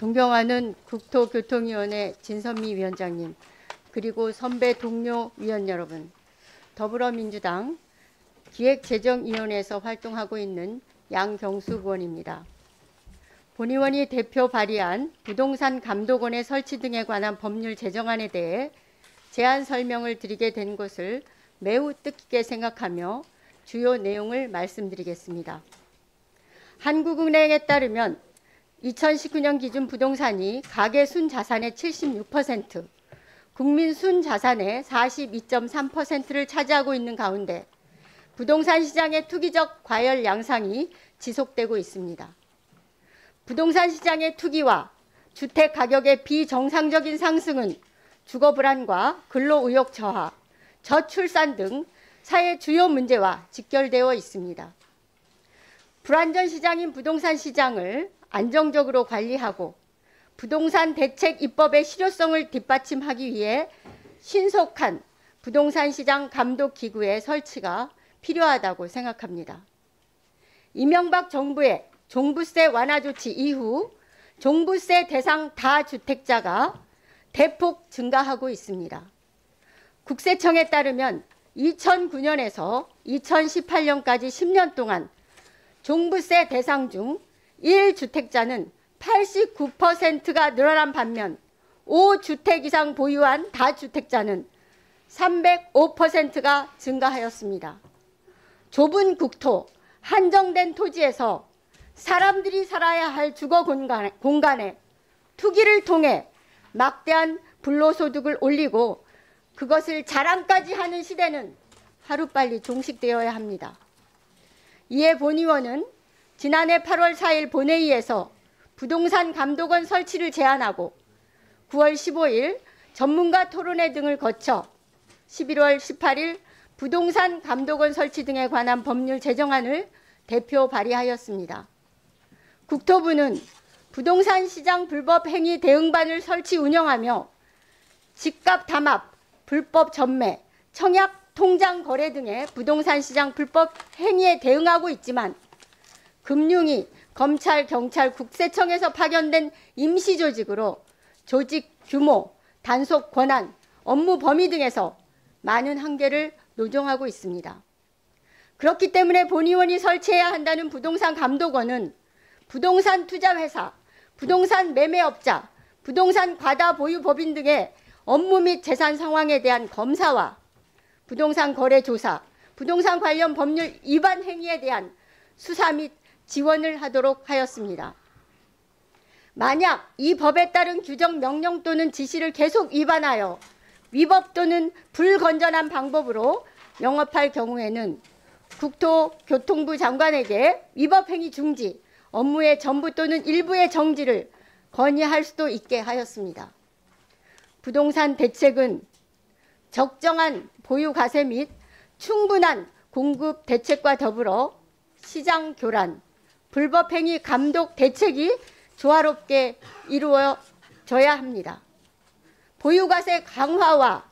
존경하는 국토교통위원회 진선미 위원장님, 그리고 선배 동료 위원 여러분, 더불어민주당 기획재정위원회에서 활동하고 있는 양경수 의원입니다. 본 의원이 대표 발의한 부동산 감독원의 설치 등에 관한 법률 제정안에 대해 제안 설명을 드리게 된 것을 매우 뜻깊게 생각하며 주요 내용을 말씀드리겠습니다. 한국은행에 따르면 2019년 기준 부동산이 가계 순자산의 76%, 국민 순자산의 42.3%를 차지하고 있는 가운데 부동산 시장의 투기적 과열 양상이 지속되고 있습니다. 부동산 시장의 투기와 주택 가격의 비정상적인 상승은 주거 불안과 근로 의욕 저하, 저출산 등 사회 주요 문제와 직결되어 있습니다. 불안전 시장인 부동산 시장을 안정적으로 관리하고 부동산 대책 입법의 실효성을 뒷받침하기 위해 신속한 부동산 시장 감독 기구의 설치가 필요하다고 생각합니다. 이명박 정부의 종부세 완화 조치 이후 종부세 대상 다주택자가 대폭 증가하고 있습니다. 국세청에 따르면 2009년에서 2018년까지 10년 동안 종부세 대상 중 1주택자는 89%가 늘어난 반면 5주택 이상 보유한 다주택자는 305%가 증가하였습니다. 좁은 국토, 한정된 토지에서 사람들이 살아야 할 주거 공간에 투기를 통해 막대한 불로소득을 올리고 그것을 자랑까지 하는 시대는 하루빨리 종식되어야 합니다. 이에 본 의원은 지난해 8월 4일 본회의에서 부동산 감독원 설치를 제안하고 9월 15일 전문가 토론회 등을 거쳐 11월 18일 부동산 감독원 설치 등에 관한 법률 제정안을 대표 발의하였습니다. 국토부는 부동산 시장 불법 행위 대응반을 설치 운영하며 집값 담합, 불법 전매, 청약 통장 거래 등의 부동산 시장 불법 행위에 대응하고 있지만 금융위, 검찰, 경찰, 국세청에서 파견된 임시조직으로 조직 규모, 단속 권한, 업무 범위 등에서 많은 한계를 노정하고 있습니다. 그렇기 때문에 본 의원이 설치해야 한다는 부동산 감독원은 부동산 투자회사, 부동산 매매업자, 부동산 과다 보유 법인 등의 업무 및 재산 상황에 대한 검사와 부동산 거래 조사, 부동산 관련 법률 위반 행위에 대한 수사 및 지원을 하도록 하였습니다. 만약 이 법에 따른 규정 명령 또는 지시를 계속 위반하여 위법 또는 불건전한 방법으로 영업할 경우에는 국토교통부 장관에게 위법 행위 중지, 업무의 전부 또는 일부의 정지를 건의할 수도 있게 하였습니다. 부동산 대책은 적정한 보유 과세 및 충분한 공급 대책과 더불어 시장 교란, 불법 행위 감독 대책이 조화롭게 이루어져야 합니다. 보유 과세 강화와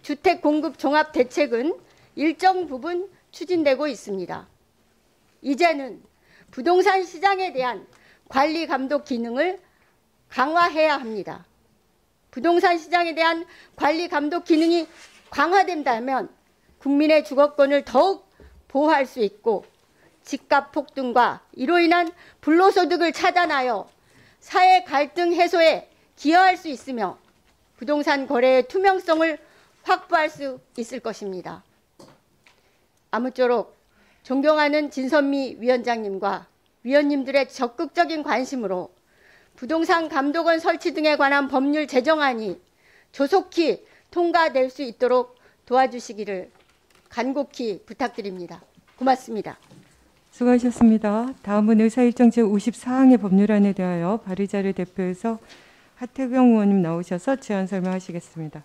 주택 공급 종합 대책은 일정 부분 추진되고 있습니다. 이제는 부동산 시장에 대한 관리 감독 기능을 강화해야 합니다. 부동산 시장에 대한 관리 감독 기능이 강화된다면 국민의 주거권을 더욱 보호할 수 있고 집값 폭등과 이로 인한 불로소득을 차단하여 사회 갈등 해소에 기여할 수 있으며 부동산 거래의 투명성을 확보할 수 있을 것입니다. 아무쪼록 존경하는 진선미 위원장님과 위원님들의 적극적인 관심으로 부동산 감독원 설치 등에 관한 법률 제정안이 조속히 통과될 수 있도록 도와주시기를 간곡히 부탁드립니다. 고맙습니다. 수고하셨습니다. 다음은 의사일정 제54항의 법률안에 대하여 발의자를 대표해서 하태경 의원님 나오셔서 제안 설명하시겠습니다.